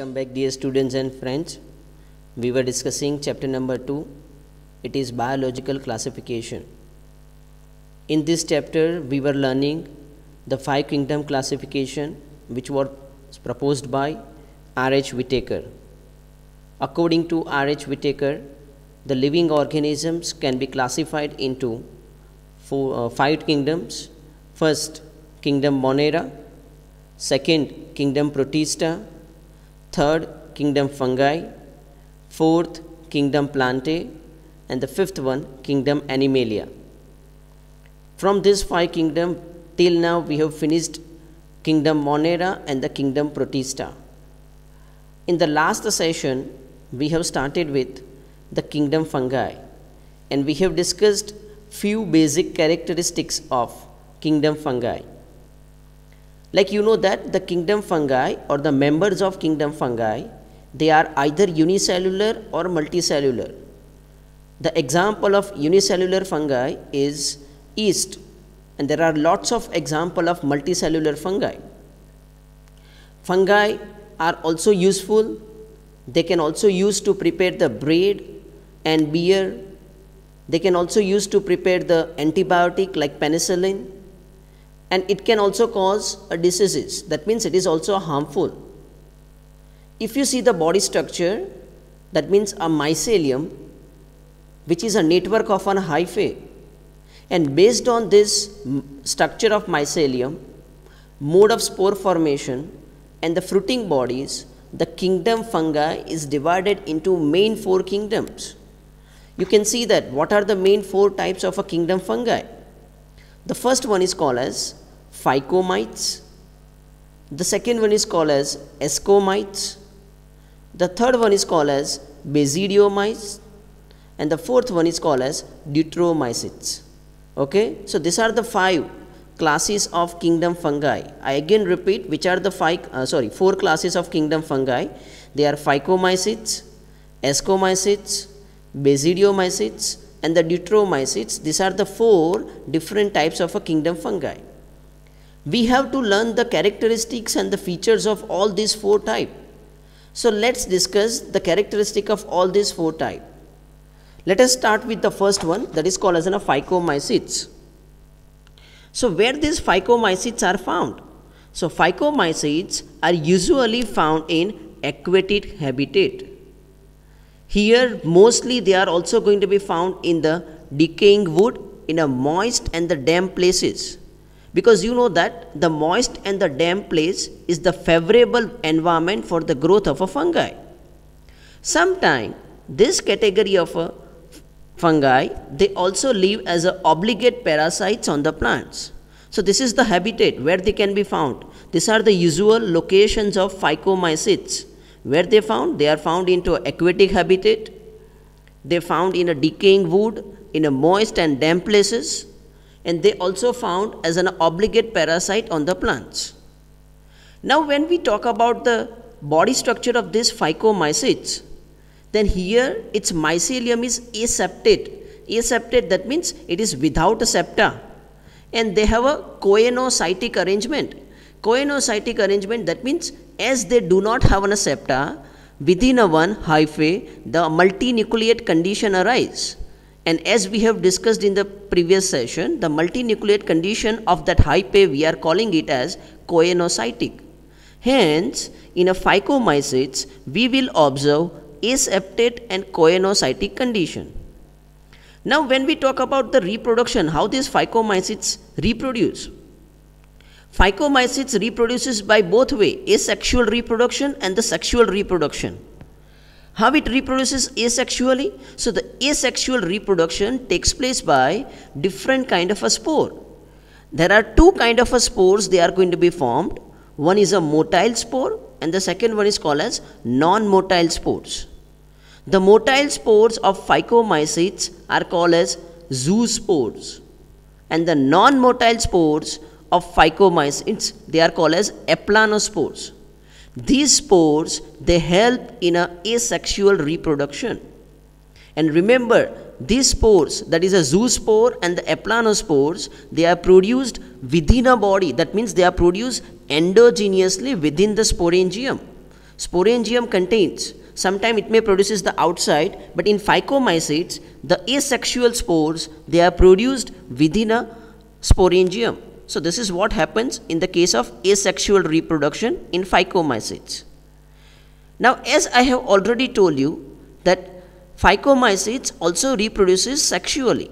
Welcome back, dear students and friends. We were discussing chapter number 2. It is biological classification. In this chapter, we were learning the 5 kingdom classification which was proposed by R.H. Whittaker. According to R.H. Whittaker, the living organisms can be classified into 5 kingdoms. First, kingdom Monera. Second, kingdom Protista. Third, kingdom Fungi. Fourth, kingdom Plantae. And the fifth one, kingdom Animalia. From this 5 kingdoms, till now we have finished kingdom Monera and the kingdom Protista. In the last session, we have started with the kingdom Fungi, and we have discussed few basic characteristics of kingdom Fungi. Like you know that the kingdom Fungi or the members of kingdom Fungi, they are either unicellular or multicellular. The example of unicellular fungi is yeast, and there are lots of examples of multicellular fungi. Fungi are also useful. They can also use to prepare the bread and beer. They can also use to prepare the antibiotic like penicillin, and it can also cause a diseases. That means it is also harmful. If you see the body structure, that means a mycelium, which is a network of an hyphae, and based on this structure of mycelium, mode of spore formation and the fruiting bodies, the kingdom Fungi is divided into main 4 kingdoms. You can see that what are the main 4 types of a kingdom Fungi. The first one is called as Phycomites. The second one is called as Ascomites. The third one is called as Basidiomyces. And the fourth one is called as Deuteromycetes. Okay, so these are the 5 classes of kingdom Fungi. I again repeat which are the 4 classes of kingdom Fungi. They are Phycomycetes, Ascomycetes, Basidiomycetes, and the Deuteromycetes. These are the 4 different types of a kingdom Fungi. We have to learn the characteristics and the features of all these 4 types. So let's discuss the characteristic of all these 4 types. Let us start with the first one, that is called as a Phycomycetes. So where these Phycomycetes are found? So Phycomycetes are usually found in aquatic habitat. Here mostly they are also going to be found in the decaying wood, in a moist and the damp places. Because you know that the moist and the damp place is the favorable environment for the growth of a fungi. Sometimes this category of a fungi, they also live as a obligate parasites on the plants. So this is the habitat where they can be found. These are the usual locations of Phycomycetes. Where they found? They are found into aquatic habitat. They are found in a decaying wood, in a moist and damp places, and they also found as an obligate parasite on the plants. Now when we talk about the body structure of this Phycomycetes, then here its mycelium is aseptate. Aseptate, that means it is without a septa, and they have a choanocytic arrangement. Choanocytic arrangement, that means as they do not have a septa, within a one hyphae the multinucleate condition arises. And as we have discussed in the previous session, the multinucleate condition of that hyphae, we are calling it as choanocytic. Hence in a Phycomycetes we will observe aseptate and choanocytic condition. Now when we talk about the reproduction, how these Phycomycetes reproduce. Phycomycetes reproduces by both way, asexual reproduction and the sexual reproduction. How it reproduces asexually? So the asexual reproduction takes place by different kind of a spore. There are 2 kind of a spores they are going to be formed. One is a motile spore and the second one is called as non-motile spores. The motile spores of Phycomycetes are called as zoospores, and the non-motile spores of Phycomycetes, they are called as aplanospores. These spores, they help in a asexual reproduction. And remember, these spores, that is a zoospore and the aplanospores, they are produced within a body. That means they are produced endogenously within the sporangium. Sporangium contains, sometimes it may produces the outside, but in phycomycetes, the asexual spores, they are produced within a sporangium. So this is what happens in the case of asexual reproduction in phycomycetes. Now, as I have already told you that phycomycetes also reproduces sexually.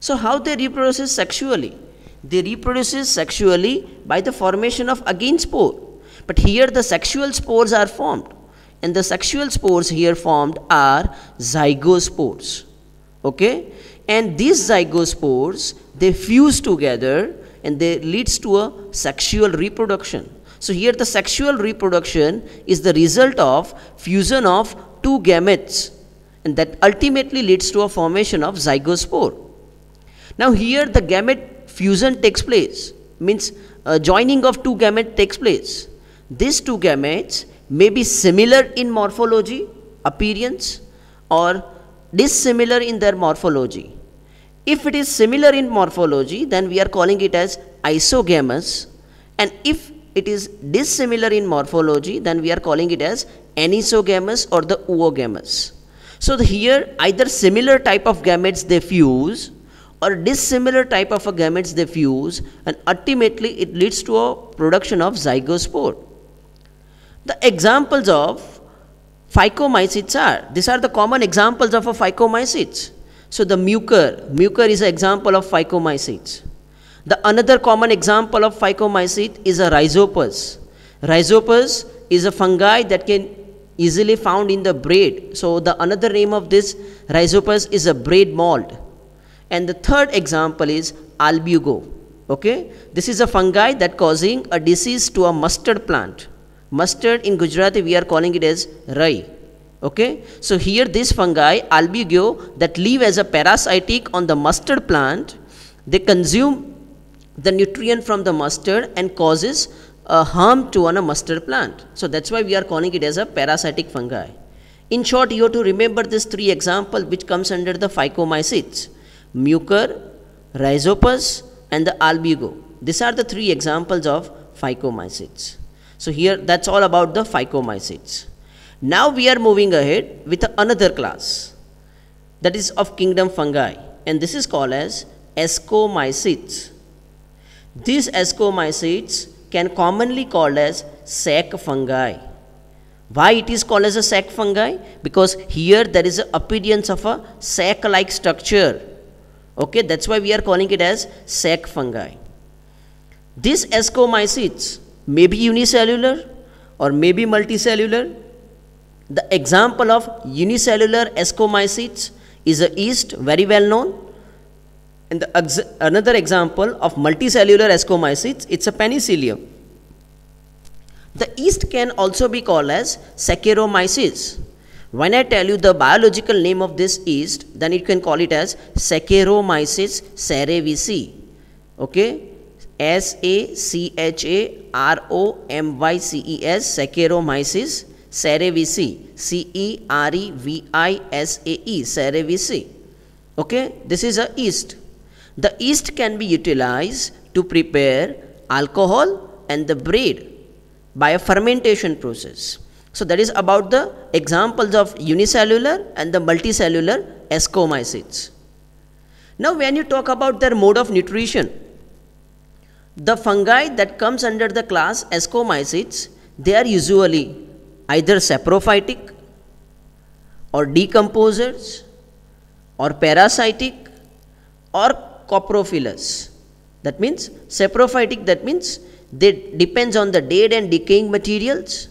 So how they reproduce sexually? They reproduce sexually by the formation of again spore. But here the sexual spores are formed, and the sexual spores here formed are zygospores. Okay? And these zygospores, they fuse together and they leads to a sexual reproduction. So here the sexual reproduction is the result of fusion of two gametes, and that ultimately leads to a formation of zygospore. Now here the gamete fusion takes place, means joining of two gametes takes place. These two gametes may be similar in morphology, appearance, or dissimilar in their morphology. If it is similar in morphology, then we are calling it as isogamous, and if it is dissimilar in morphology, then we are calling it as anisogamous or the oogamous. So here either similar type of gametes they fuse or dissimilar type of a gametes they fuse, and ultimately it leads to a production of zygospore. The examples of phycomycetes are, these are the common examples of a phycomycetes. So the mucor is an example of phycomycetes. The another common example of phycomycete is a rhizopus. Rhizopus is a fungi that can easily found in the braid. So the another name of this rhizopus is a braid mold. And the third example is albugo. Okay, this is a fungi that causing a disease to a mustard plant. Mustard in Gujarati we are calling it as rai. Okay, so here this fungi albugo that live as a parasitic on the mustard plant, they consume the nutrient from the mustard and causes a harm to a mustard plant. So that's why we are calling it as a parasitic fungi. In short, you have to remember these three examples which comes under the phycomycetes: mucor, rhizopus, and the albugo. These are the three examples of phycomycetes. So here that's all about the phycomycetes. Now we are moving ahead with another class that is of kingdom fungi, and this is called as ascomycetes. These ascomycetes can commonly called as sac fungi. Why it is called as a sac fungi? Because here there is an appearance of a sac-like structure. Okay, that's why we are calling it as sac fungi. These ascomycetes may be unicellular or may be multicellular. The example of unicellular ascomycetes is a yeast, very well known. And another example of multicellular ascomycetes, it's a penicillium. The yeast can also be called as Saccharomyces. When I tell you the biological name of this yeast, then you can call it as Saccharomyces cerevisiae. Okay, Saccharomyces, Saccharomyces cerevisiae, Cerevisae, cerevisiae. Okay, this is a yeast. The yeast can be utilized to prepare alcohol and the bread by a fermentation process. So that is about the examples of unicellular and the multicellular ascomycetes. Now when you talk about their mode of nutrition, the fungi that comes under the class ascomycetes, they are usually either saprophytic or decomposers or parasitic or coprophilous. That means saprophytic, that means they depends on the dead and decaying materials,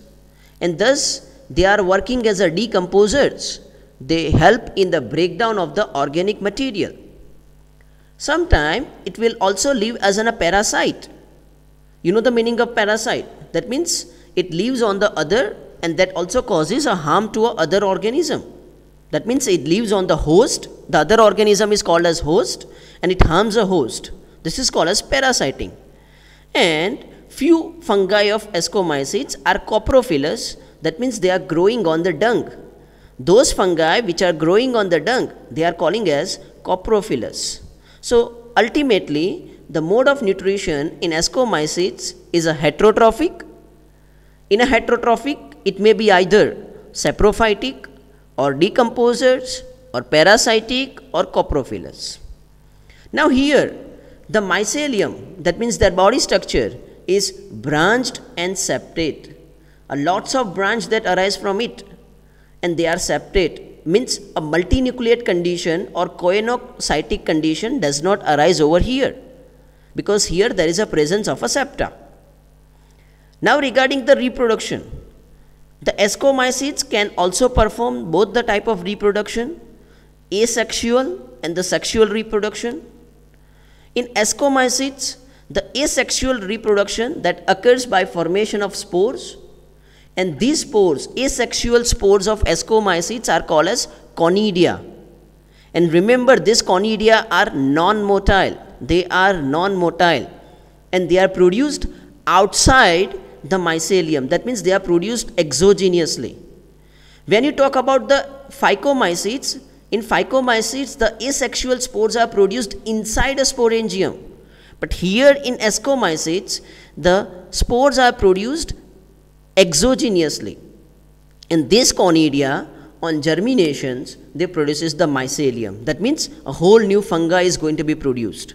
and thus they are working as a decomposers. They help in the breakdown of the organic material. Sometimes it will also live as a parasite. You know the meaning of parasite? That means it lives on the other, and that also causes a harm to a other organism. That means it lives on the host, the other organism is called as host, and it harms a host. This is called as parasiting. And few fungi of ascomycetes are coprophilous, that means they are growing on the dung. Those fungi which are growing on the dung, they are calling as coprophilous. So ultimately, the mode of nutrition in ascomycetes is a heterotrophic. In a heterotrophic, it may be either saprophytic or decomposers or parasitic or coprophilous. Now here, the mycelium, that means their body structure, is branched and septate. Lots of branch that arise from it, and they are septate, means a multinucleate condition or coenocytic condition does not arise over here, because here there is a presence of a septa. Now regarding the reproduction, the ascomycetes can also perform both the type of reproduction, asexual and the sexual reproduction. In ascomycetes, the asexual reproduction that occurs by formation of spores, and these spores, asexual spores of ascomycetes, are called as conidia. And remember, these conidia are non-motile. They are non-motile, and they are produced outside the mycelium. That means they are produced exogenously. When you talk about the phycomycetes, in phycomycetes, the asexual spores are produced inside a sporangium. But here in ascomycetes, the spores are produced exogenously. And this conidia, on germinations, they produces the mycelium. That means a whole new fungi is going to be produced.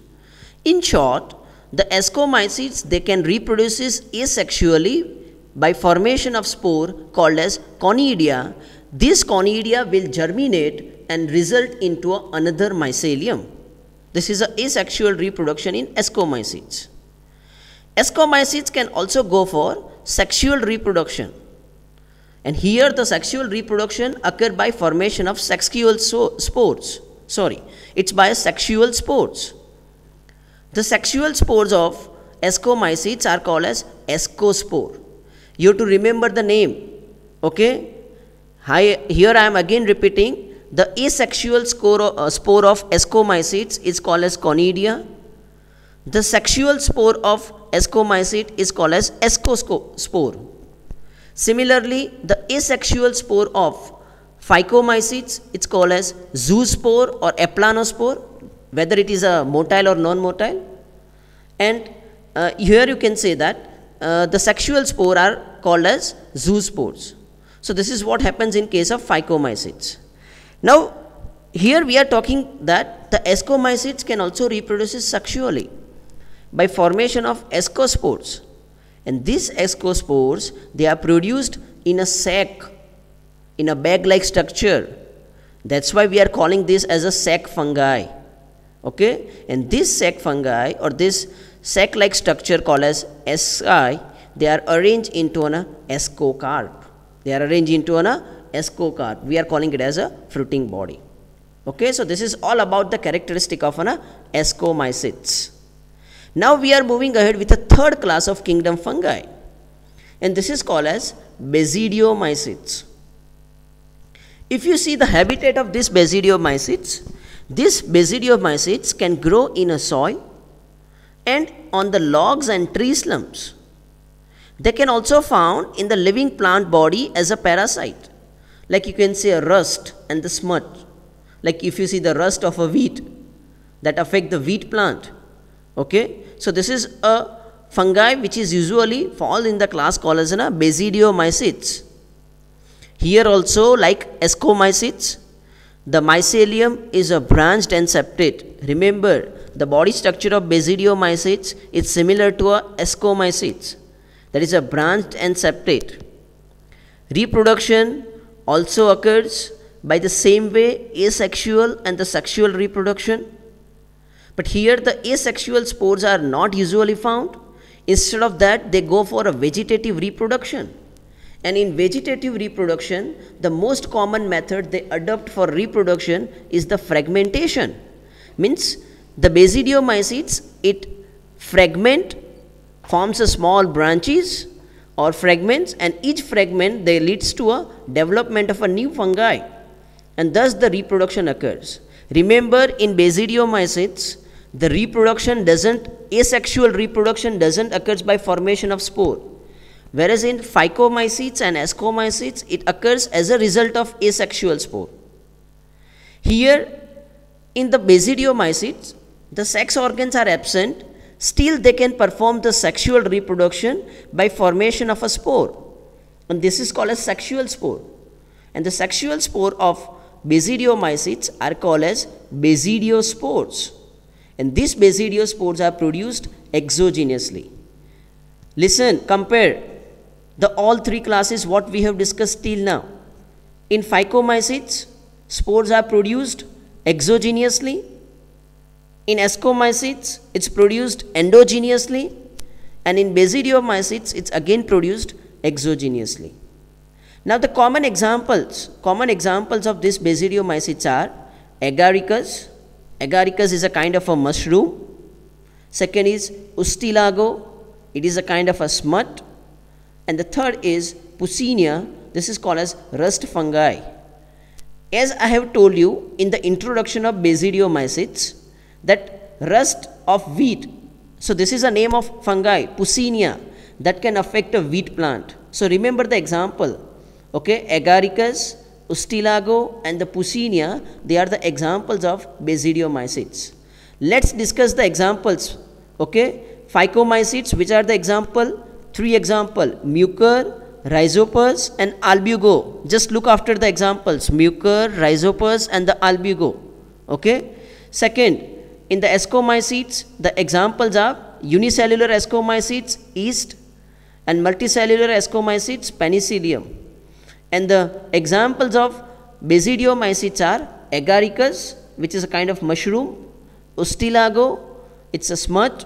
In short, the ascomycetes, they can reproduce asexually by formation of spore called as conidia. This conidia will germinate and result into another mycelium. This is an asexual reproduction in ascomycetes. Ascomycetes can also go for sexual reproduction. And here the sexual reproduction occur by formation of sexual spores. It's by sexual spores. The sexual spores of ascomycetes are called as ascospore. You have to remember the name. Okay? Here I am again repeating. The asexual spore of ascomycetes is called as conidia. The sexual spore of ascomycete is called as ascospore. Similarly, the asexual spore of phycomycetes, it's called as zoospore or aplanospore, whether it is a motile or non-motile. And here you can say that the sexual spore are called as zoospores. So this is what happens in case of phycomycetes. Now here we are talking that the ascomycetes can also reproduce sexually by formation of ascospores. And these ascospores, they are produced in a sac, in a bag-like structure. That's why we are calling this as a sac fungi. Okay? And this sac fungi or this sac-like structure called as asci, they are arranged into an ascocarp. They are arranged into an ascocarp. We are calling it as a fruiting body. Okay? So this is all about the characteristic of an ascomycetes. Now we are moving ahead with a third class of kingdom fungi, and this is called as basidiomycetes. If you see the habitat of these basidiomycetes can grow in a soil and on the logs and tree slumps. They can also found in the living plant body as a parasite, like you can say a rust and the smut. Like if you see the rust of a wheat that affect the wheat plant. Okay, so this is a fungi which is usually fall in the class called as basidiomycetes. Here also, like ascomycetes, the mycelium is a branched and septate. Remember, the body structure of basidiomycetes is similar to a ascomycetes, that is a branched and septate. Reproduction also occurs by the same way, asexual and the sexual reproduction. But here the asexual spores are not usually found. Instead of that, they go for a vegetative reproduction. And in vegetative reproduction, the most common method they adopt for reproduction is the fragmentation. Means the basidiomycetes, it fragment, forms a small branches or fragments, and each fragment they leads to a development of a new fungi, and thus the reproduction occurs. Remember, in basidiomycetes, the asexual reproduction doesn't occur by formation of spore. Whereas in phycomycetes and ascomycetes, it occurs as a result of asexual spore. Here, in the basidiomycetes, the sex organs are absent, still they can perform the sexual reproduction by formation of a spore. and this is called as sexual spore. And the sexual spore of basidiomycetes are called as basidiospores. And these basidiospores are produced exogenously. Listen, compare the all three classes what we have discussed till now. In phycomycetes, spores are produced exogenously. In ascomycetes, it's produced endogenously. And in basidiomycetes, it's again produced exogenously. Now the common examples of this basidiomycetes are agaricus. Agaricus is a kind of a mushroom. Second is ustilago. It is a kind of a smut. And the third is Puccinia. This is called as rust fungi. As I have told you in the introduction of basidiomycetes, that rust of wheat, so this is a name of fungi, Puccinia, that can affect a wheat plant. So remember the example, okay, agaricus, ustilago and the Puccinia, they are the examples of basidiomycetes. Let's discuss the examples, okay. Phycomycetes, which are the example? Three example, Mucor, Rhizopus and Albugo. Just look after the examples, Mucor, Rhizopus and the Albugo, okay. Second, in the ascomycetes, the examples are unicellular ascomycetes, yeast, and multicellular ascomycetes, penicillium. And the examples of basidiomycetes are agaricus, which is a kind of mushroom, ustilago, it's a smut,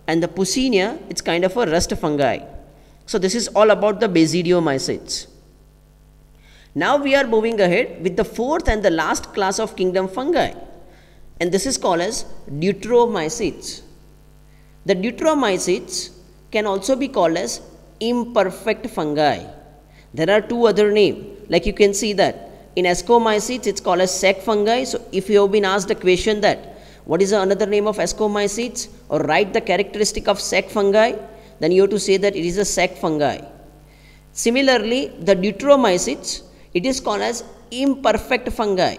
and the Puccinia, it's kind of a rust fungi. So this is all about the basidiomycetes. Now we are moving ahead with the fourth and the last class of kingdom fungi, and this is called as deuteromycetes. The deuteromycetes can also be called as imperfect fungi. There are two other names, like you can see that in ascomycetes it's called as sac fungi. So if you have been asked a question that what is another name of ascomycetes, or write the characteristic of sac fungi, then you have to say that it is a sac fungi. Similarly, the deuteromycetes, it is called as imperfect fungi.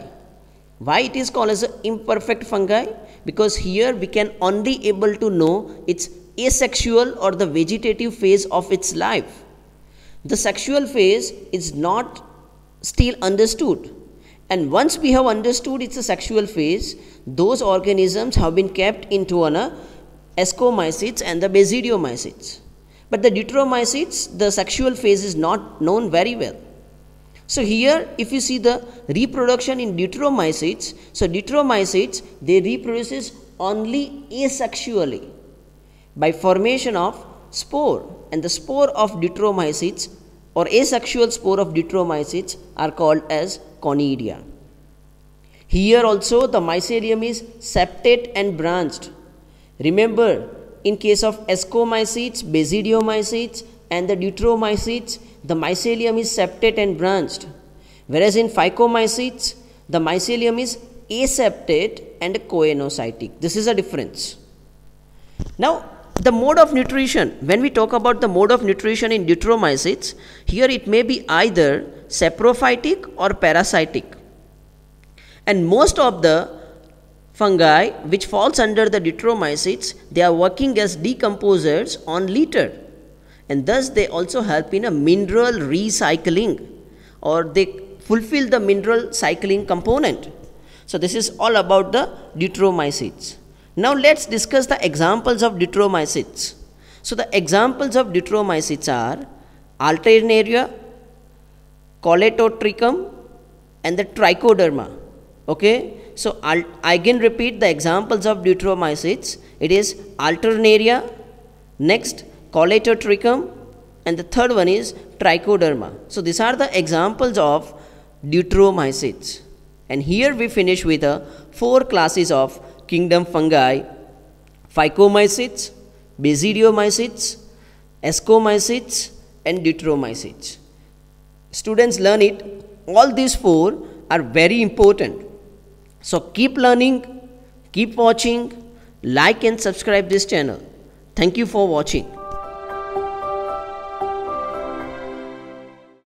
Why it is called as imperfect fungi? Because here we can only able to know its asexual or the vegetative phase of its life. The sexual phase is not still understood, and once we have understood it's a sexual phase, those organisms have been kept into an ascomycetes and the basidiomycetes. But the deuteromycetes, the sexual phase is not known very well. So here if you see the reproduction in deuteromycetes, so deuteromycetes, they reproduces only asexually by formation of spore, and the spore of deuteromycetes or asexual spore of deuteromycetes are called as conidia. Here also the mycelium is septate and branched. Remember, in case of ascomycetes, basidiomycetes and the deuteromycetes, the mycelium is septate and branched, whereas in phycomycetes the mycelium is aseptate and choanocytic. This is a difference. Now the mode of nutrition, when we talk about the mode of nutrition in deuteromycetes, here it may be either saprophytic or parasitic. And most of the fungi which falls under the deuteromycetes, they are working as decomposers on litter, and thus they also help in a mineral recycling, or they fulfill the mineral cycling component. So this is all about the deuteromycetes. Now let's discuss the examples of deuteromycetes. So the examples of deuteromycetes are Alternaria, Coletotrichum and the Trichoderma. Okay, so I again repeat the examples of deuteromycetes. It is Alternaria, next Coletotrichum, and the third one is Trichoderma. So these are the examples of deuteromycetes. And here we finish with the four classes of kingdom fungi: phycomycetes, basidiomycetes, ascomycetes and deuteromycetes. Students, learn it. All these four are very important. So keep learning, keep watching, like and subscribe this channel. Thank you for watching.